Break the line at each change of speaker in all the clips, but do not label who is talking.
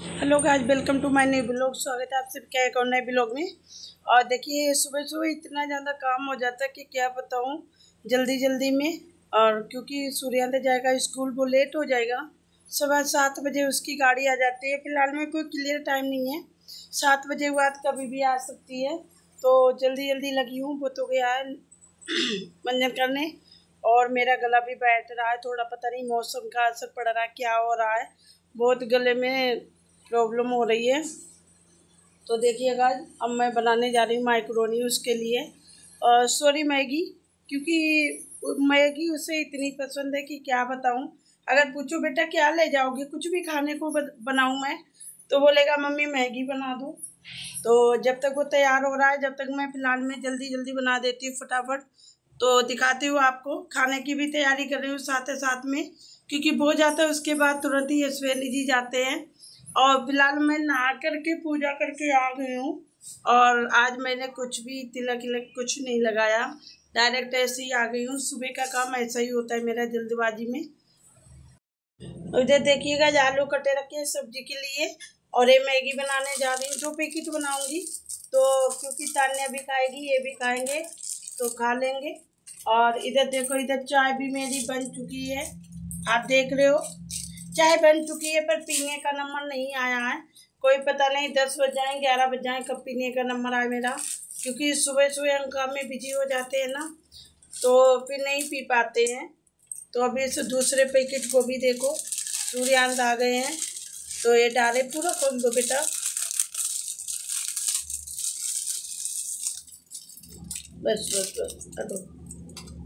Hello guys, welcome to my new blog. स्वागत है आप सबका एक और नए ब्लॉग में। और देखिए, सुबह सुबह इतना ज़्यादा काम हो जाता है कि क्या बताऊँ, जल्दी जल्दी में। और क्योंकि सूर्यांत जाएगा स्कूल, वो लेट हो जाएगा। सुबह 7 बजे उसकी गाड़ी आ जाती है। फिलहाल में कोई क्लियर टाइम नहीं है, 7 बजे के बाद कभी भी आ सकती है। तो जल्दी जल्दी लगी हूँ, वो तो गया है मंजन करने। और मेरा गला भी बैठ रहा है थोड़ा, पता नहीं मौसम का असर पड़ रहा है, क्या हो रहा है, बहुत गले में प्रॉब्लम हो रही है। तो देखिएगा, अब मैं बनाने जा रही हूँ माइक्रोनी उसके लिए, और सॉरी मैगी, क्योंकि मैगी उसे इतनी पसंद है कि क्या बताऊँ। अगर पूछो बेटा क्या ले जाओगे, कुछ भी खाने को बनाऊँ मैं, तो बोलेगा मम्मी मैगी बना दो। तो जब तक वो तैयार हो रहा है, जब तक मैं फ़िलहाल में जल्दी जल्दी बना देती हूँ फटाफट। तो दिखाती हूँ आपको, खाने की भी तैयारी कर रही हूँ साथ साथ में, क्योंकि हो जाता है उसके बाद तुरंत ही यशवेनी जी जाते हैं। और फिलहाल मैं नहा करके पूजा करके आ गई हूँ। और आज मैंने कुछ भी तिलक विलक कुछ नहीं लगाया, डायरेक्ट ऐसे ही आ गई हूँ। सुबह का काम ऐसा ही होता है मेरा, जल्दबाजी में। इधर देखिएगा, आलू कटे रखे हैं सब्जी के लिए, और ये मैगी बनाने जा रही हूँ। 2 पैकेट बनाऊंगी, तो क्योंकि तान्या भी खाएगी, ये भी खाएंगे, तो खा लेंगे। और इधर देखो, इधर चाय भी मेरी बन चुकी है, आप देख रहे हो। चाय बन चुकी है, पर पीने का नंबर नहीं आया है। कोई पता नहीं 10 बज जाए 11 बज जाए कब पीने का नंबर आए मेरा, क्योंकि सुबह सुबह हम काम में बिजी हो जाते हैं ना, तो फिर नहीं पी पाते हैं। तो अभी इस दूसरे पैकेट को भी देखो, सूर्यांत आ गए हैं, तो ये डाले पूरा खोल दो बेटा। बस बस बस दो,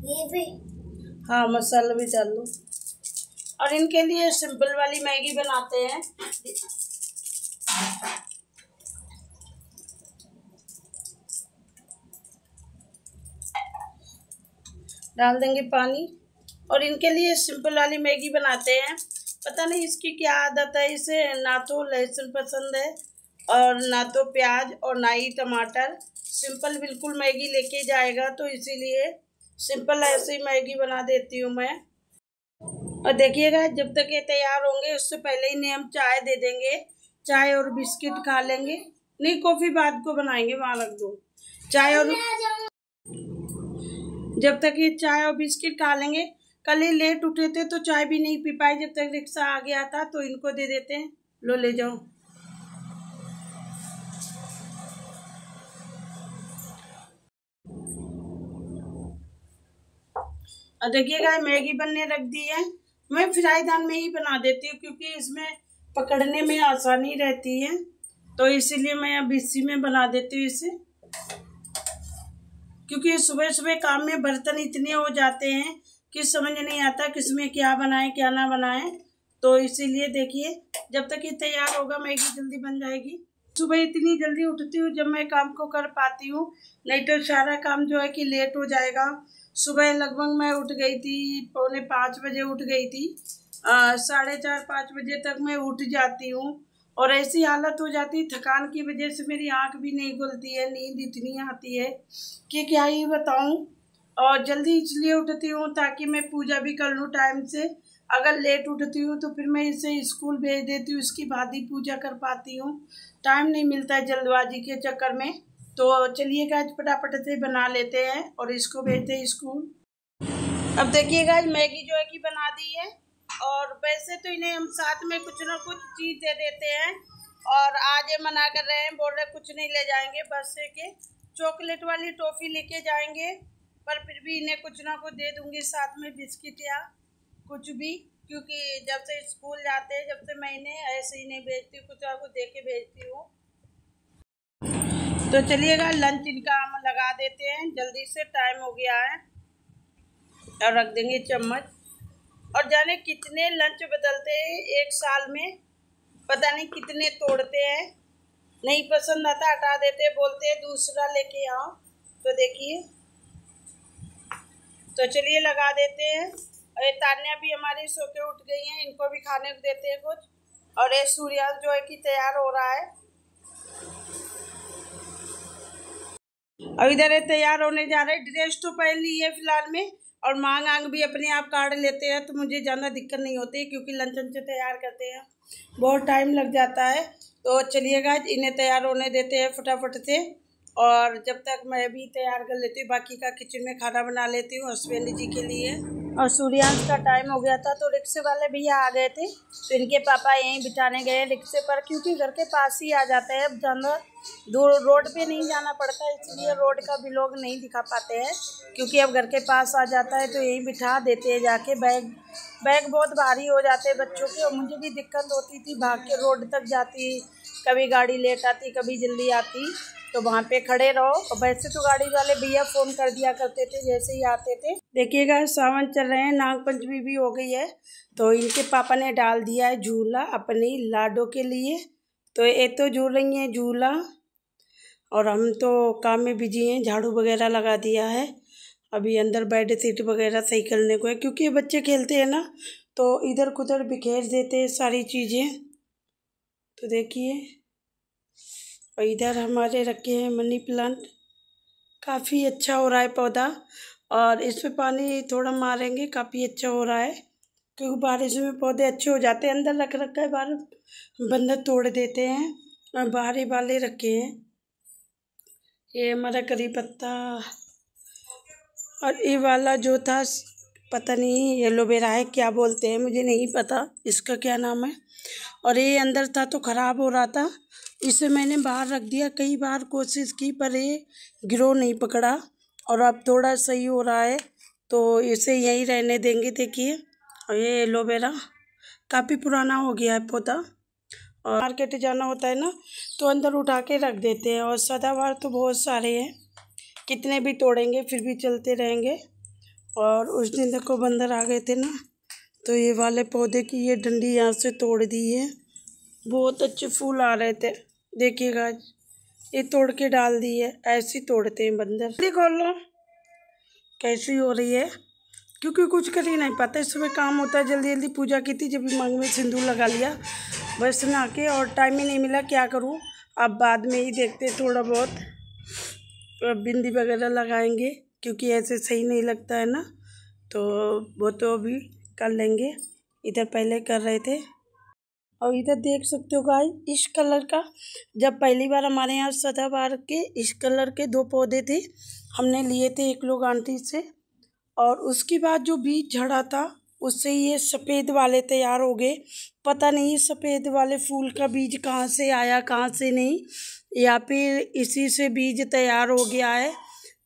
ये भी, हाँ मसाला भी डाल लो। और इनके लिए सिंपल वाली मैगी बनाते हैं। डाल देंगे पानी, और इनके लिए सिंपल वाली मैगी बनाते हैं। पता नहीं इसकी क्या आदत है, इसे ना तो लहसुन पसंद है, और ना तो प्याज, और ना ही टमाटर। सिंपल बिल्कुल मैगी लेके जाएगा, तो इसीलिए सिंपल ऐसे ही मैगी बना देती हूँ मैं। और देखिएगा, जब तक ये तैयार होंगे उससे पहले ही हम चाय दे देंगे। चाय और बिस्किट खा लेंगे। नहीं, कॉफ़ी बाद को बनाएंगे, वहाँ रख दो चाय। और जब तक ये चाय और बिस्किट खा लेंगे। कल ही लेट उठे थे तो चाय भी नहीं पी पाए, जब तक रिक्शा आ गया था, तो इनको दे देते हैं, लो ले जाओ। और देखिएगा, मैगी बनने रख दी है। मैं फ्राई दान में ही बना देती हूँ, क्योंकि इसमें पकड़ने में आसानी रहती है, तो इसीलिए मैं अब इसी में बना देती हूँ इसे। क्योंकि सुबह सुबह काम में बर्तन इतने हो जाते हैं कि समझ नहीं आता किसमें क्या बनाएं क्या ना बनाएं। तो इसीलिए देखिए, जब तक ये तैयार होगा मैगी जल्दी बन जाएगी। सुबह इतनी जल्दी उठती हूँ जब मैं काम को कर पाती हूँ, नहीं तो सारा काम जो है कि लेट हो जाएगा। सुबह लगभग मैं उठ गई थी, 4:45 बजे उठ गई थी। 4:30-5 बजे तक मैं उठ जाती हूँ, और ऐसी हालत हो जाती है थकान की वजह से, मेरी आंख भी नहीं खुलती है, नींद इतनी आती है कि क्या ही बताऊँ। और जल्दी इसलिए उठती हूँ ताकि मैं पूजा भी कर लूँ टाइम से। अगर लेट उठती हूँ तो फिर मैं इसे स्कूल भेज देती हूँ, उसकी बाद ही पूजा कर पाती हूँ। टाइम नहीं मिलता है जल्दबाजी के चक्कर में। तो चलिए गाइस, फटाफट से बना लेते हैं और इसको भेजते हैं स्कूल। अब देखिए गाइस, मैगी जो है कि बना दी है। और वैसे तो इन्हें हम साथ में कुछ ना कुछ चीज़ दे देते हैं, और आज ये मना कर रहे हैं, बोल रहे कुछ नहीं ले जाएंगे, बस से के चॉकलेट वाली टॉफ़ी लेके जाएंगे। पर फिर भी इन्हें कुछ ना कुछ दे दूंगी साथ में, बिस्किट या कुछ भी, क्योंकि जब से स्कूल जाते हैं, जब से मैं इन्हें ऐसे ही नहीं भेजती हूँ, कुछ ना कुछ दे के भेजती हूँ। तो चलिएगा, लंच इनका हम लगा देते हैं, जल्दी से टाइम हो गया है। और रख देंगे चम्मच। और जाने कितने लंच बदलते हैं एक साल में, पता नहीं कितने तोड़ते हैं। नहीं पसंद आता हटा देते, बोलते हैं दूसरा लेके आओ। तो देखिए, तो चलिए लगा देते हैं। और ये तान्या भी हमारी सो के उठ गई हैं, इनको भी खाने को देते हैं कुछ। और ये सूर्यास्त जो है कि तैयार हो रहा है। और इधर ये तैयार होने जा रहे हैं। ड्रेस तो पहन ली है फिलहाल में, और मांग आंग भी अपने आप काट लेते हैं, तो मुझे ज़्यादा दिक्कत नहीं होती, क्योंकि लंच तैयार करते हैं। बहुत टाइम लग जाता है। तो चलिएगा इन्हें तैयार होने देते हैं फटाफट से, और जब तक मैं भी तैयार कर लेती हूँ, बाकी का किचन में खाना बना लेती हूँ हसबैंड जी के लिए। और सूर्यांश का टाइम हो गया था तो रिक्शे वाले भैया आ गए थे, तो इनके पापा यहीं बिठाने गए रिक्शे पर, क्योंकि घर के पास ही आ जाते हैं। अब ज़्यादा दूर रोड पे नहीं जाना पड़ता, इसलिए रोड का भी लोग नहीं दिखा पाते हैं, क्योंकि अब घर के पास आ जाता है तो यहीं बिठा देते हैं जाके। बैग बहुत भारी हो जाते हैं बच्चों के, और मुझे भी दिक्कत होती थी, भाग के रोड तक जाती, कभी गाड़ी लेट आती कभी जल्दी आती, तो वहाँ पे खड़े रहो। और वैसे तो गाड़ी वाले भैया फ़ोन कर दिया करते थे जैसे ही आते थे। देखिएगा सावन चल रहे हैं, नाग पंचमी भी हो गई है, तो इनके पापा ने डाल दिया है झूला अपनी लाडो के लिए। तो ये तो झूल रही हैं झूला, और हम तो काम में बिजी हैं, झाड़ू वगैरह लगा दिया है। अभी अंदर बेड शीट वगैरह सही करने को है, क्योंकि बच्चे खेलते हैं ना तो इधर उधर बिखेर देते हैं सारी चीज़ें। तो देखिए, और इधर हमारे रखे हैं मनी प्लांट, काफ़ी अच्छा हो रहा है पौधा, और इसमें पानी थोड़ा मारेंगे, काफ़ी अच्छा हो रहा है, क्योंकि बारिश में पौधे अच्छे हो जाते हैं। अंदर रख रखा है, बाहर बंदर तोड़ देते हैं, और बाहर ही वाले रखे हैं। ये हमारा करी पत्ता, और ये वाला जो था पता नहीं एलोवेरा है क्या बोलते हैं, मुझे नहीं पता इसका क्या नाम है। और ये अंदर था तो ख़राब हो रहा था, इसे मैंने बाहर रख दिया। कई बार कोशिश की पर ये गिरो नहीं पकड़ा, और अब थोड़ा सही हो रहा है, तो इसे यहीं रहने देंगे। देखिए, और ये एलोवेरा काफ़ी पुराना हो गया है पौधा, और मार्केट जाना होता है ना तो अंदर उठा के रख देते हैं। और सदाबहार तो बहुत सारे हैं, कितने भी तोड़ेंगे फिर भी चलते रहेंगे। और उस दिन देखो बंदर आ गए थे ना, तो ये वाले पौधे की ये डंडी यहाँ से तोड़ दी है, बहुत अच्छे फूल आ रहे थे। देखिएगा ये तोड़ के डाल दी है, ऐसे ही तोड़ते हैं बंदर। देखो लो कैसी हो रही है, क्योंकि कुछ कर ही नहीं पाता, सुबह काम होता है। जल्दी जल्दी पूजा की थी, जब भी मांग में सिंदूर लगा लिया बस नहा के, और टाइम ही नहीं मिला, क्या करूँ। अब बाद में ही देखते थोड़ा बहुत बिंदी वगैरह लगाएंगे, क्योंकि ऐसे सही नहीं लगता है ना, तो वो तो अभी कर लेंगे। इधर पहले कर रहे थे। और इधर देख सकते हो गाइस, इस कलर का जब पहली बार हमारे यहाँ सदाबहार के इस कलर के 2 पौधे थे, हमने लिए थे एक लोग आंटी से, और उसके बाद जो बीज झड़ा था उससे ये सफ़ेद वाले तैयार हो गए। पता नहीं सफ़ेद वाले फूल का बीज कहाँ से आया कहाँ से नहीं, या फिर इसी से बीज तैयार हो गया है,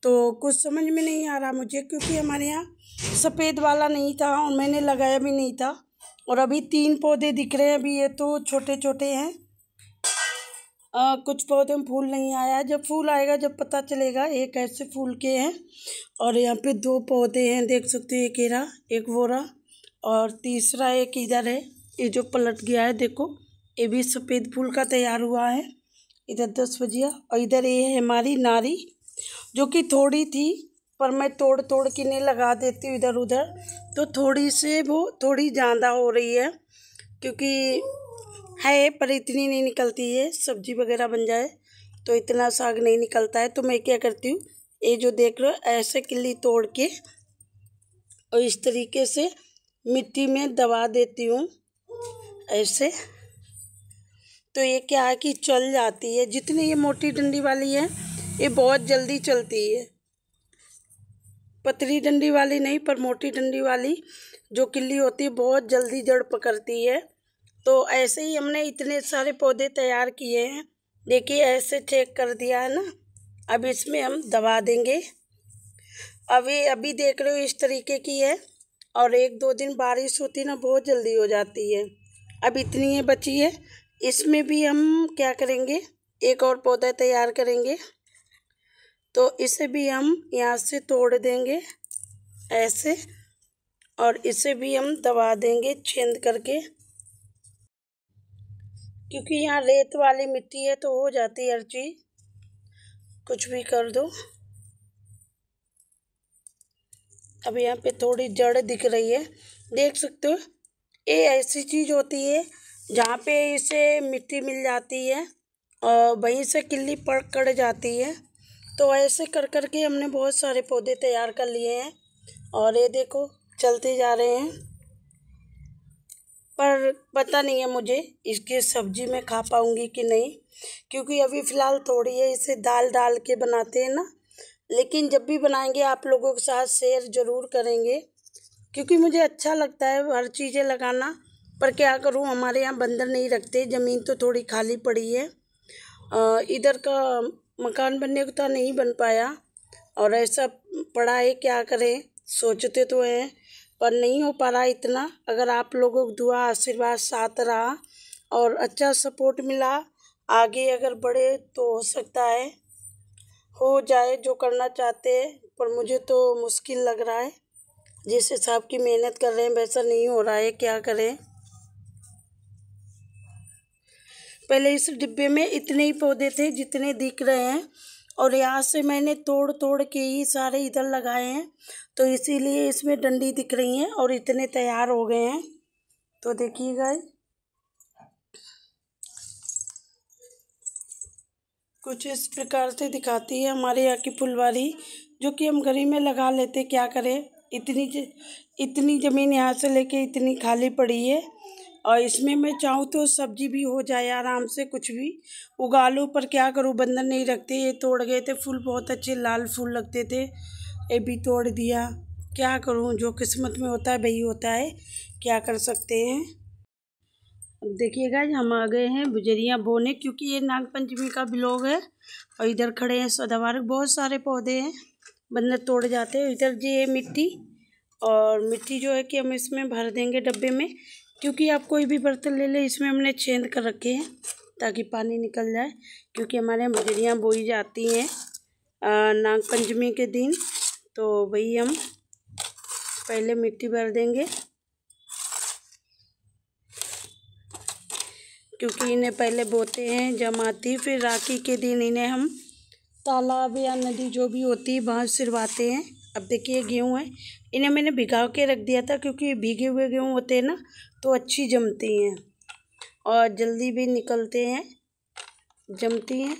तो कुछ समझ में नहीं आ रहा मुझे, क्योंकि हमारे यहाँ सफ़ेद वाला नहीं था और मैंने लगाया भी नहीं था। और अभी 3 पौधे दिख रहे हैं, अभी ये तो छोटे छोटे हैं, कुछ पौधे में फूल नहीं आया। जब फूल आएगा जब पता चलेगा ये कैसे फूल के हैं। और यहाँ पे 2 पौधे हैं, देख सकते हो, एक एरा एक वोरा, और तीसरा एक इधर है, ये जो पलट गया है देखो, ये भी सफ़ेद फूल का तैयार हुआ है। इधर 10 बजिया, और इधर ये है हमारी नारी, जो कि थोड़ी थी पर मैं तोड़ तोड़ के नहीं लगा देती हूँ इधर उधर, तो थोड़ी से वो थोड़ी ज़्यादा हो रही है, क्योंकि है पर इतनी नहीं निकलती है। सब्जी वगैरह बन जाए तो इतना साग नहीं निकलता है, तो मैं क्या करती हूँ, ये जो देख रहे हो ऐसे किल्ली तोड़ के और इस तरीके से मिट्टी में दबा देती हूँ ऐसे, तो ये क्या है कि चल जाती है। जितनी ये मोटी डंडी वाली है ये बहुत जल्दी चलती है, पतली डंडी वाली नहीं पर मोटी डंडी वाली जो किल्ली होती है बहुत जल्दी जड़ पकड़ती है। तो ऐसे ही हमने इतने सारे पौधे तैयार किए हैं, देखिए ऐसे चेक कर दिया है ना। अब इसमें हम दबा देंगे। अभी देख रहे हो इस तरीके की है, और 1-2 दिन बारिश होती ना बहुत जल्दी हो जाती है। अब इतनी है बची है, इसमें भी हम क्या करेंगे, एक और पौधा तैयार करेंगे, तो इसे भी हम यहाँ से तोड़ देंगे ऐसे, और इसे भी हम दबा देंगे छेद करके, क्योंकि यहाँ रेत वाली मिट्टी है तो हो जाती है हर चीज़, कुछ भी कर दो। अब यहाँ पे थोड़ी जड़ दिख रही है, देख सकते हो। ये ऐसी चीज़ होती है जहाँ पे इसे मिट्टी मिल जाती है और वहीं से किल्ली पकड़ जाती है। तो ऐसे कर कर के हमने बहुत सारे पौधे तैयार कर लिए हैं, और ये देखो चलते जा रहे हैं। पर पता नहीं है मुझे इसकी सब्जी में खा पाऊँगी कि नहीं, क्योंकि अभी फ़िलहाल थोड़ी है। इसे दाल डाल के बनाते हैं ना, लेकिन जब भी बनाएंगे आप लोगों के साथ शेयर ज़रूर करेंगे, क्योंकि मुझे अच्छा लगता है हर चीज़ें लगाना। पर क्या करूं, हमारे यहाँ बंदर नहीं रखते, ज़मीन तो थोड़ी खाली पड़ी है। इधर का मकान बनने को तो नहीं बन पाया और ऐसा पड़ा है, क्या करें। सोचते तो हैं पर नहीं हो पा रहा इतना। अगर आप लोगों को दुआ आशीर्वाद साथ रहा और अच्छा सपोर्ट मिला, आगे अगर बढ़े तो हो सकता है हो जाए जो करना चाहते हैं। पर मुझे तो मुश्किल लग रहा है, जिस हिसाब की मेहनत कर रहे हैं वैसा नहीं हो रहा है, क्या करें। पहले इस डिब्बे में इतने ही पौधे थे जितने दिख रहे हैं, और यहाँ से मैंने तोड़ तोड़ के ही सारे इधर लगाए हैं, तो इसीलिए इसमें डंडी दिख रही हैं और इतने तैयार हो गए हैं। तो देखिएगा, कुछ इस प्रकार से दिखाती है हमारे यहाँ की फुलवारी, जो कि हम घर ही में लगा लेते। क्या करें, इतनी ज़मीन यहाँ से लेके इतनी खाली पड़ी है, और इसमें मैं चाहूँ तो सब्जी भी हो जाए आराम से, कुछ भी उगा लूँ। पर क्या करूँ, बंदर नहीं रखते। ये तोड़ गए थे फूल, बहुत अच्छे लाल फूल लगते थे, ये भी तोड़ दिया। क्या करूँ, जो किस्मत में होता है वही होता है, क्या कर सकते हैं। अब देखिएगा, हम आ गए हैं बुजरियाँ बोने, क्योंकि ये नाग पंचमी का ब्लॉग है। और इधर खड़े हैं सदाबहार, बहुत सारे पौधे हैं, बंदर तोड़ जाते हैं। इधर जी ये मिट्टी, और मिट्टी जो है कि हम इसमें भर देंगे डब्बे में, क्योंकि आप कोई भी बर्तन ले ले, इसमें हमने छेद कर रखे हैं ताकि पानी निकल जाए। क्योंकि हमारे यहाँ बुजरियाँ बोई जाती हैं नाग पंचमी के दिन, तो वही हम पहले मिट्टी भर देंगे, क्योंकि इन्हें पहले बोते हैं जमाती, फिर राखी के दिन इन्हें हम तालाब या नदी जो भी होती है वहाँ सिरवाते हैं। अब देखिए गेहूँ है, इन्हें मैंने भिगा के रख दिया था, क्योंकि भीगे हुए गेहूँ होते हैं ना तो अच्छी जमती हैं और जल्दी भी निकलते हैं, जमती हैं।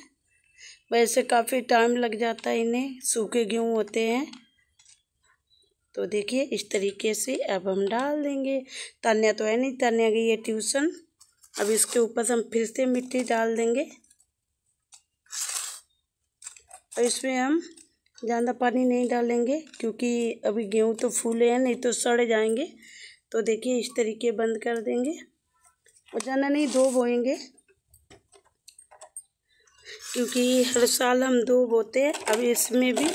वैसे काफ़ी टाइम लग जाता है इन्हें, सूखे गेहूँ होते हैं। तो देखिए इस तरीके से अब हम डाल देंगे। तान्या तो है नहीं, तान्या गई है ट्यूशन। अब इसके ऊपर से हम फिर से मिट्टी डाल देंगे, और इसमें हम ज़्यादा पानी नहीं डालेंगे, क्योंकि अभी गेहूँ तो फूले हैं, नहीं तो सड़ जाएंगे। तो देखिए इस तरीके बंद कर देंगे, और ज़्यादा नहीं, 2 बोएंगे, क्योंकि हर साल हम 2 बोते हैं। अब इसमें भी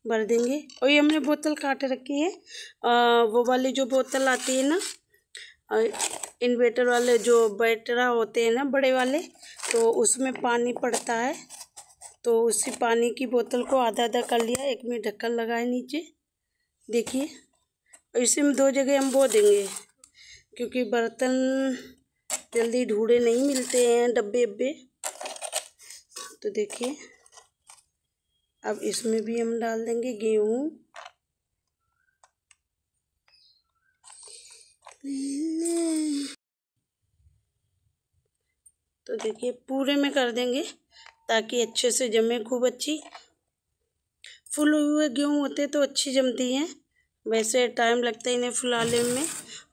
भर देंगे। और ये हमने बोतल काट रखी है, वो वाली जो बोतल आती है ना, इन्वर्टर वाले जो बैटरा होते हैं ना बड़े वाले, तो उसमें पानी पड़ता है, तो उसी पानी की बोतल को आधा आधा कर लिया, एक में ढक्कन लगाए नीचे। देखिए, और इसे में 2 जगह हम बो देंगे, क्योंकि बर्तन जल्दी ढूंढे नहीं मिलते हैं, डब्बे अब्बे। तो देखिए अब इसमें भी हम डाल देंगे गेहूँ। तो देखिए पूरे में कर देंगे ताकि अच्छे से जमे, खूब अच्छी। फूले हुए गेहूँ होते तो अच्छी जमती हैं, वैसे टाइम लगता है इन्हें फुलाने में।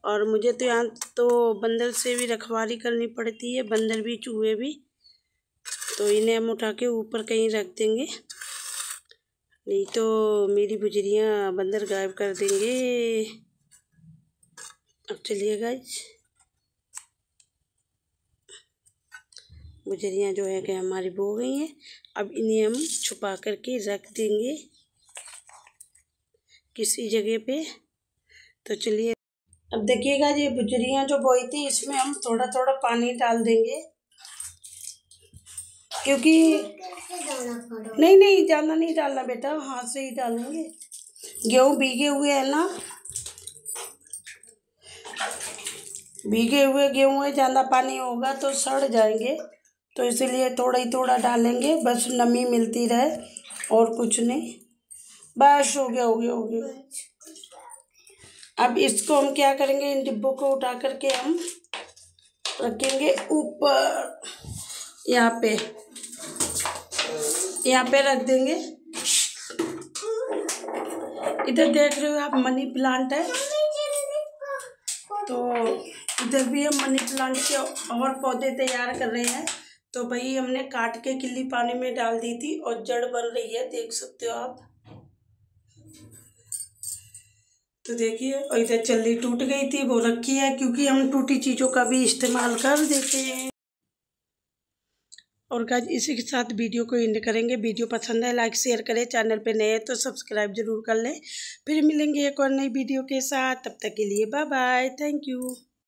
और मुझे तो यहाँ तो बंदर से भी रखवाली करनी पड़ती है, बंदर भी चूहे भी। तो इन्हें हम उठा के ऊपर कहीं रख देंगे, नहीं तो मेरी बुजरियाँ बंदर गायब कर देंगे। अब चलिए गाइस, बुजरियाँ जो है कि हमारी बो गई हैं। अब इन्हें हम छुपा करके रख देंगे किसी जगह पे। तो चलिए, अब देखिएगा ये बुजरियाँ जो बोई थी, इसमें हम थोड़ा थोड़ा पानी डाल देंगे, क्योंकि नहीं ज़्यादा नहीं डालना बेटा, हाथ से ही डालेंगे। गेहूँ भीगे हुए हैं ना, भीगे हुए गेहूँ है, ज़्यादा पानी होगा तो सड़ जाएंगे, तो इसीलिए थोड़ा ही थोड़ा डालेंगे, बस नमी मिलती रहे और कुछ नहीं। बस हो गया। अब इसको हम क्या करेंगे, इन डिब्बों को उठा करके हम रखेंगे ऊपर, यहाँ पे रख देंगे। इधर देख रहे हो आप, मनी प्लांट है, तो इधर भी हम मनी प्लांट के और पौधे तैयार कर रहे हैं। तो भाई हमने काट के किल्ली पानी में डाल दी थी और जड़ बन रही है, देख सकते हो आप। तो देखिए, और इधर चल्ली टूट गई थी, वो रखी है, क्योंकि हम टूटी चीज़ों का भी इस्तेमाल कर देते हैं। और गाइस इसी के साथ वीडियो को एंड करेंगे। वीडियो पसंद है लाइक शेयर करें, चैनल पे नए हैं तो सब्सक्राइब जरूर कर लें। फिर मिलेंगे एक और नई वीडियो के साथ, तब तक के लिए बाय बाय, थैंक यू।